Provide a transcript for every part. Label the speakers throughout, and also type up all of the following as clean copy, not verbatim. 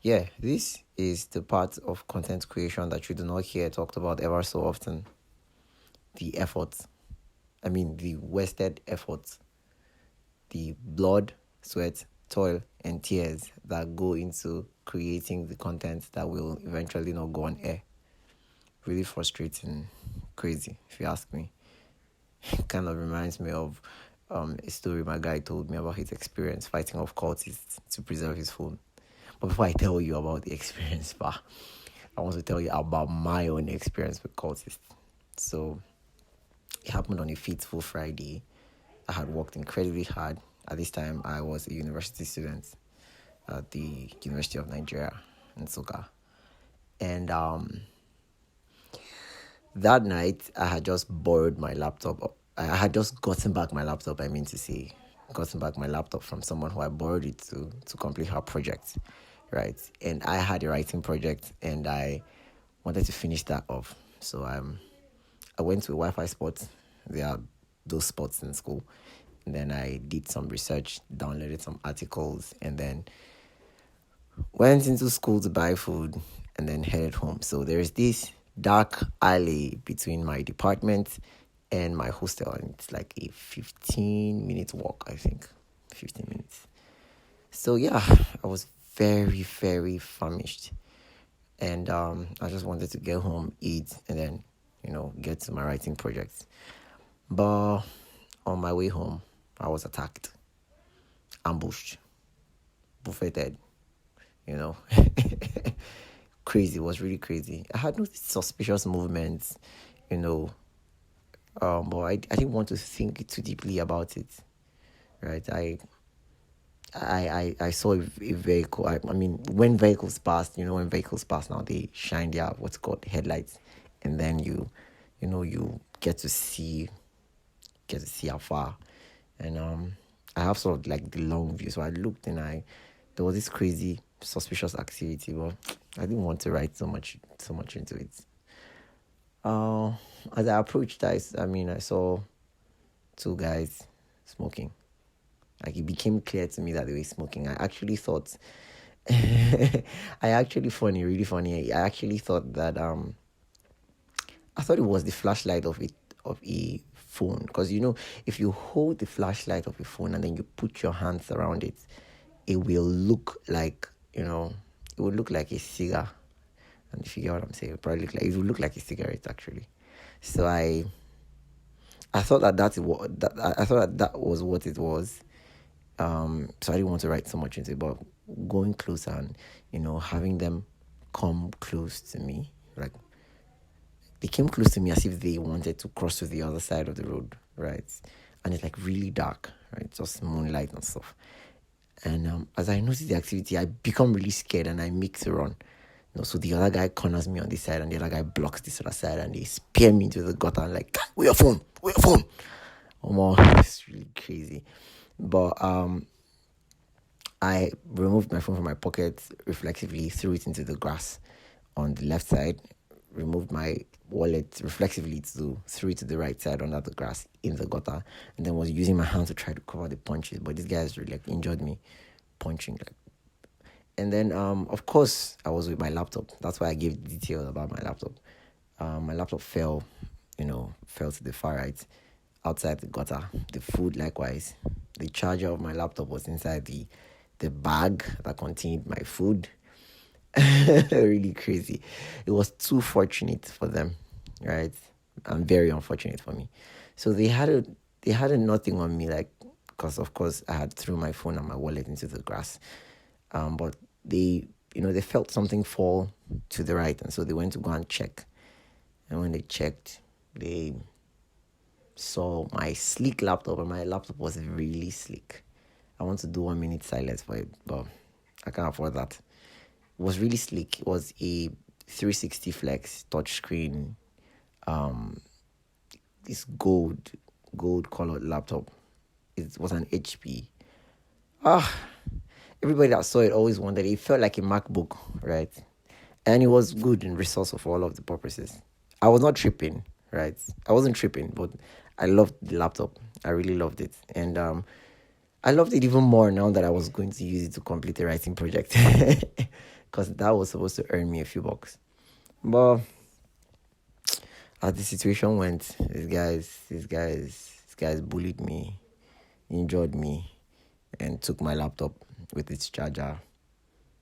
Speaker 1: Yeah, this is the part of content creation that you do not hear talked about ever so often. The effort. The wasted effort, the blood, sweat, toil, and tears that go into creating the content that will eventually not go on air. Really frustrating, crazy, if you ask me. Kind of reminds me of a story my guy told me about his experience fighting off cultists to preserve his phone. But before I tell you about the experience, I want to tell you about my own experience with cultists. So it happened on a fateful Friday. I had worked incredibly hard. At this time, I was a university student at the University of Nigeria in Soka. And that night, I had just borrowed my laptop. I had just gotten back my laptop, gotten back my laptop from someone who I borrowed it to complete her project, right? And I had a writing project, and I wanted to finish that off. So I went to a Wi-Fi spot. There are those spots in school. And then I did some research, downloaded some articles, and then went into school to buy food and then headed home. So there's this dark alley between my department and my hostel, and it's like a 15-minute walk, I think. 15 minutes. So yeah, I was very, very famished. And I just wanted to get home, eat, and then, get to my writing project. But on my way home, I was attacked, ambushed, buffeted, crazy. It was really crazy. I had noticed suspicious movements, but I didn't want to think too deeply about it, right? I saw a vehicle. When vehicles pass, when vehicles pass now, they shine their what's called headlights, and then you get to see afar. And I have sort of like the long view, so I looked and there was this crazy suspicious activity, but I didn't want to write so much into it. As I approached, I saw two guys smoking. Like, it became clear to me that they were smoking. I actually thought, really funny. I actually thought that I thought it was the flashlight of a phone, because if you hold the flashlight of a phone and then you put your hands around it, it will look like it would look like a cigar. And if you get what I'm saying, it would look like a cigarette actually. So I thought that was what it was. So I didn't want to write so much into it, but going closer and having them come close to me, like they came close to me as if they wanted to cross to the other side of the road, right? And it's like really dark, right? Just moonlight and stuff. And as I notice the activity, I become really scared and I make to run. So the other guy corners me on this side and the other guy blocks this other side and they spear me into the gutter and like, where your phone? Oh my, it's really crazy. But I removed my phone from my pocket, reflexively threw it into the grass on the left side, removed my wallet reflexively threw it to the right side under the grass in the gutter, and then was using my hand to try to cover the punches. But these guys really injured me punching. And then of course I was with my laptop. That's why I gave details about my laptop. My laptop fell to the far right outside the gutter. The food likewise. The charger of my laptop was inside the bag that contained my food. Really crazy. It was too fortunate for them, right? And very unfortunate for me. So they had nothing on me, because of course I had threw my phone and my wallet into the grass. But they felt something fall to the right, and so they went to go and check. And when they checked, they saw my sleek laptop, and my laptop was really sleek. I want to do 1 minute silence for it, but I can't afford that. It was really sleek. It was a 360 Flex touchscreen, this gold colored laptop. It was an HP. Everybody that saw it always wondered. It felt like a MacBook, right? And it was good and resourceful for all of the purposes. I was not tripping, right? I wasn't tripping, but I loved the laptop. I really loved it. And I loved it even more now that I was going to use it to complete a writing project. because that was supposed to earn me a few bucks. But as the situation went, these guys bullied me, injured me, and took my laptop with its charger.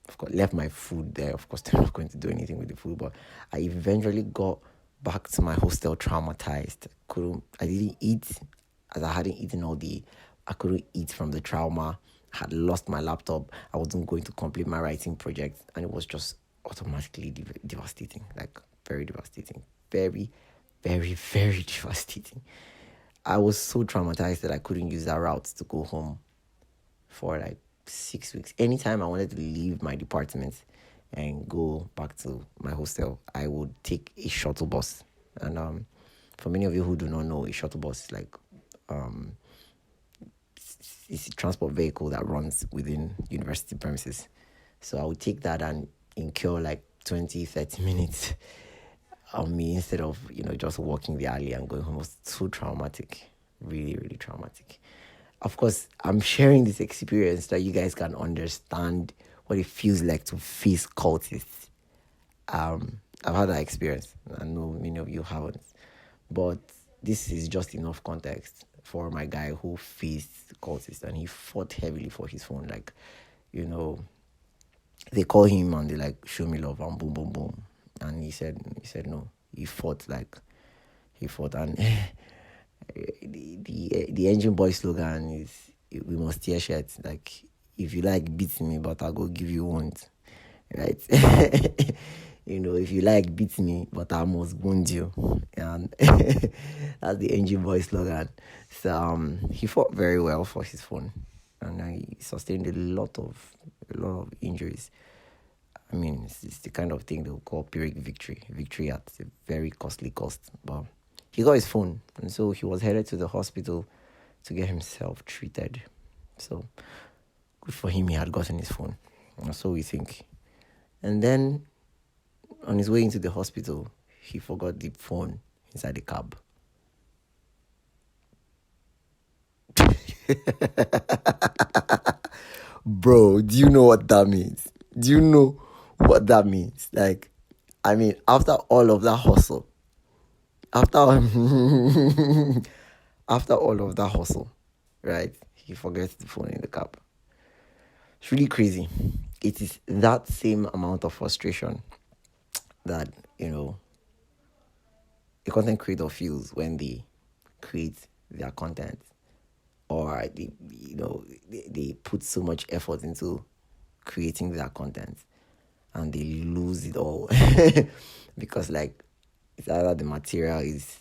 Speaker 1: Of course, left my food there. Of course, they're not going to do anything with the food, but I eventually got back to my hostel traumatized. I didn't eat, as I hadn't eaten all day. I couldn't eat from the trauma. I had lost my laptop. I wasn't going to complete my writing project, and it was just automatically devastating, like very devastating, very, very, very devastating. I was so traumatized that I couldn't use that route to go home for like 6 weeks. Anytime I wanted to leave my department and go back to my hostel, I would take a shuttle bus. And for many of you who do not know, a shuttle bus is like it's a transport vehicle that runs within university premises. So I would take that and incur like 20-30 minutes on me instead of just walking the alley and going home. It was too traumatic, really, really traumatic. Of course, I'm sharing this experience that you guys can understand what it feels like to face cultists. I've had that experience. I know many of you haven't. But this is just enough context for my guy who faced cultists and he fought heavily for his phone. Like, they call him and they like, show me love and boom, boom, boom. And he said no. He fought and the engine boy slogan is we must tear shirts. Like, if you like beat me, but I'll go give you one, right? If you like beat me, but I must wound you, and that's the engine boy slogan. So he fought very well for his phone, and he sustained a lot of injuries. I mean, it's the kind of thing they would call Pyrrhic victory at a very costly cost. But he got his phone, and so he was headed to the hospital to get himself treated. So good for him, he had gotten his phone. Or so we think. And then on his way into the hospital, he forgot the phone inside the cab. Bro, do you know what that means? Do you know what that means? Like, I mean, after all of that hustle, after all of that hustle, right? He forgets the phone in the cab. It's really crazy. It is that same amount of frustration that, a content creator feels when they create their content, or they put so much effort into creating their content and they lose it all because like it's either the material is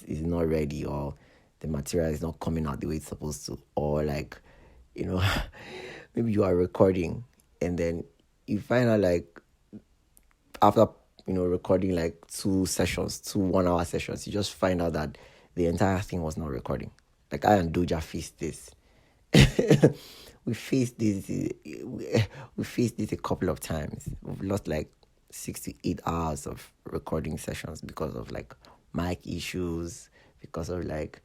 Speaker 1: not ready, or the material is not coming out the way it's supposed to, or like maybe you are recording and then you find out like after recording like 2 1-hour sessions, you just find out that the entire thing was not recording. Like I and Doja faced this. we faced this a couple of times. We've lost like 6 to 8 hours of recording sessions because of like mic issues, because of like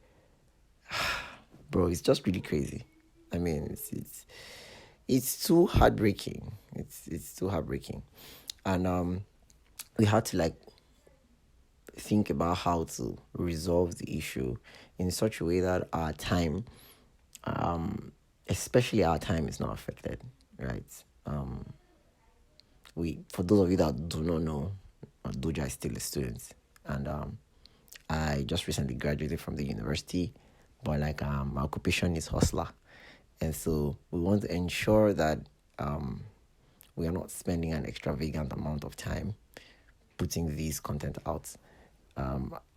Speaker 1: bro, it's just really crazy. I mean, it's too heartbreaking. It's too heartbreaking. And we had to like think about how to resolve the issue in such a way that our time, especially our time, is not affected, right? For those of you that do not know, Doja is still a student, and I just recently graduated from the university, but like my occupation is hustler, and so we want to ensure that we are not spending an extravagant amount of time putting this content out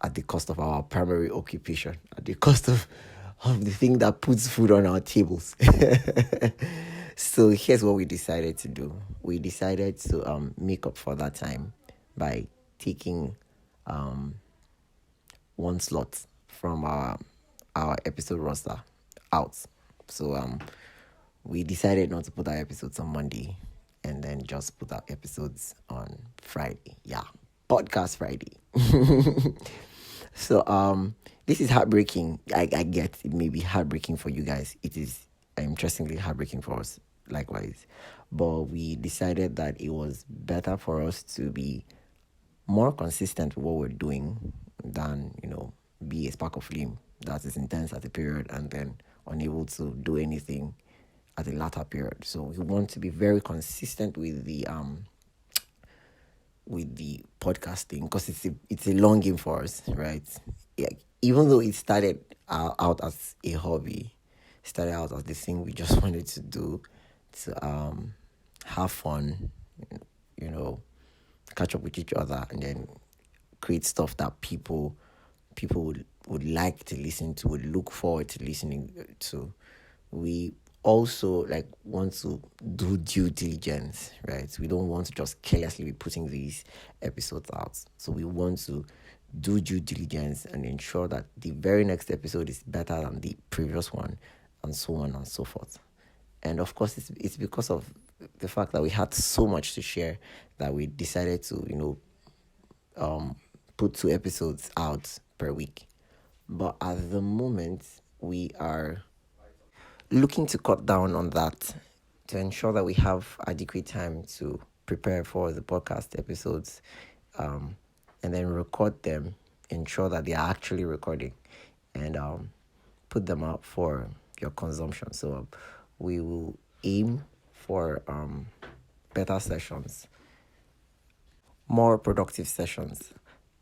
Speaker 1: at the cost of our primary occupation, at the cost of the thing that puts food on our tables. So here's what we decided to do. We decided to make up for that time by taking one slot from our episode roster out. So we decided not to put our episodes on Monday and then just put our episodes on Friday. Yeah, podcast Friday. So this is heartbreaking. I get it may be heartbreaking for you guys. It is interestingly heartbreaking for us. likewise. But we decided that it was better for us to be more consistent with what we're doing than, be a spark of flame that is intense at a period and then unable to do anything at a latter period. So we want to be very consistent with the podcasting because it's a long game for us, right? Yeah, even though it started out as a hobby, started out as the thing we just wanted to do to have fun, you know, catch up with each other, and then create stuff that people would like to listen to, would look forward to listening to. We also want to do due diligence, right? We don't want to just carelessly be putting these episodes out. So we want to do due diligence and ensure that the very next episode is better than the previous one, and so on and so forth. And of course, it's because of the fact that we had so much to share that we decided to, put 2 episodes out per week. But at the moment, we are looking to cut down on that to ensure that we have adequate time to prepare for the podcast episodes, and then record them, ensure that they are actually recording, and put them out for your consumption. So we will aim for better sessions, more productive sessions,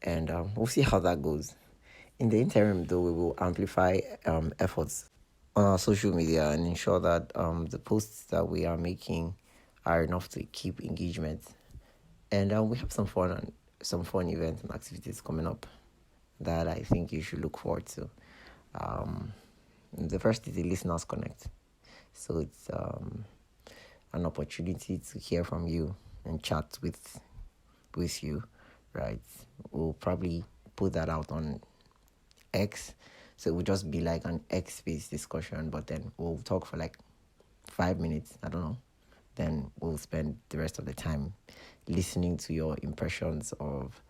Speaker 1: and we'll see how that goes. In the interim, though, we will amplify efforts on our social media and ensure that the posts that we are making are enough to keep engagement. And we have some fun events and activities coming up that I think you should look forward to. The first is the Listeners Connect. So it's an opportunity to hear from you and chat with you, right? We'll probably put that out on X. So it will just be like an X-based discussion, but then we'll talk for 5 minutes, I don't know. Then we'll spend the rest of the time listening to your impressions of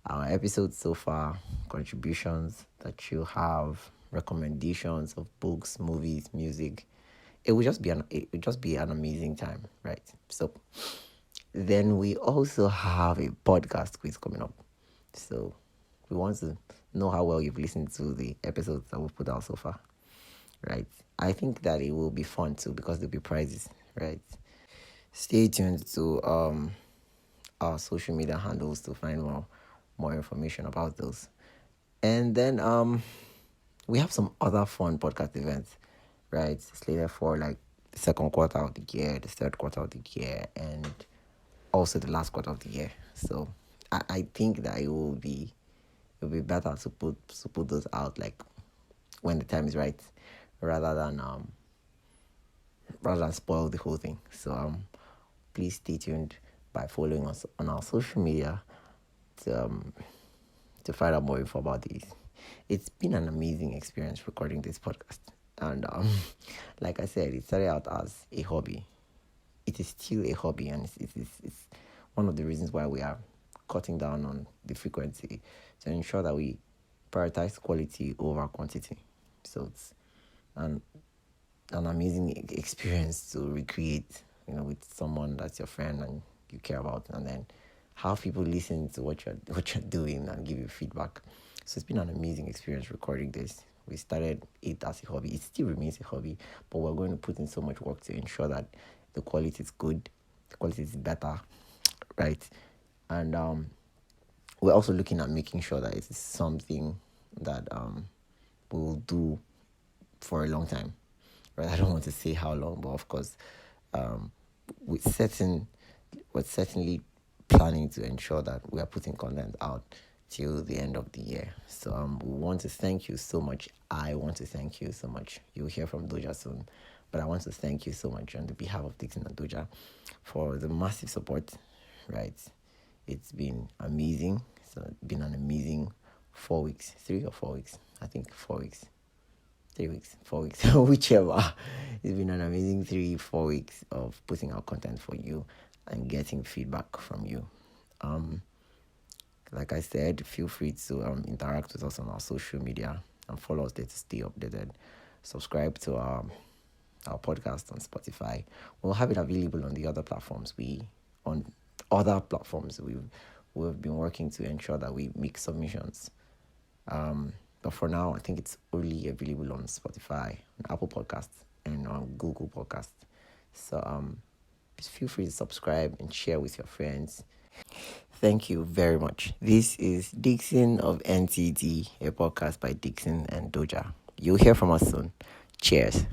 Speaker 1: our episodes so far, contributions that you have, recommendations of books, movies, music. It would just be an amazing time, right? So then we also have a podcast quiz coming up. So we want to know how well you've listened to the episodes that we've put out so far, right? I think that it will be fun too because there'll be prizes, right? Stay tuned to our social media handles to find more information about those. And then we have some other fun podcast events, right? Slated for the second quarter of the year, the third quarter of the year, and also the last quarter of the year. So I think that it will be better to put those out when the time is right, rather than spoil the whole thing. So please stay tuned by following us on our social media to find out more info about these. It's been an amazing experience recording this podcast, and like I said, it started out as a hobby. It is still a hobby, and it's one of the reasons why we are cutting down on the frequency to ensure that we prioritize quality over quantity. So it's an amazing experience to recreate, with someone that's your friend and you care about, and then have people listen to what you're doing and give you feedback. So it's been an amazing experience recording this. We started it as a hobby. It still remains a hobby, but we're going to put in so much work to ensure that the quality is good, the quality is better, right? And we're also looking at making sure that it is something that we will do for a long time, right? I don't want to say how long, but of course, we're certainly planning to ensure that we are putting content out till the end of the year. So we want to thank you so much. I want to thank you so much. You'll hear from Doja soon, but I want to thank you so much on the behalf of Dixon and Doja for the massive support, right? It's been amazing. It's been an amazing 4 weeks, 3 or 4 weeks. I think 4 weeks. 3 weeks, 4 weeks, whichever. It's been an amazing 3-4 weeks of putting out content for you and getting feedback from you. Like I said, feel free to interact with us on our social media and follow us there to stay updated. Subscribe to our our podcast on Spotify. We'll have it available on the other platforms. On other platforms we've been working to ensure that we make submissions. But for now, I think it's only available on Spotify, on Apple Podcasts, and on Google Podcasts. So just feel free to subscribe and share with your friends. Thank you very much. This is Dixon of NTD, a podcast by Dixon and Doja. You'll hear from us soon. Cheers.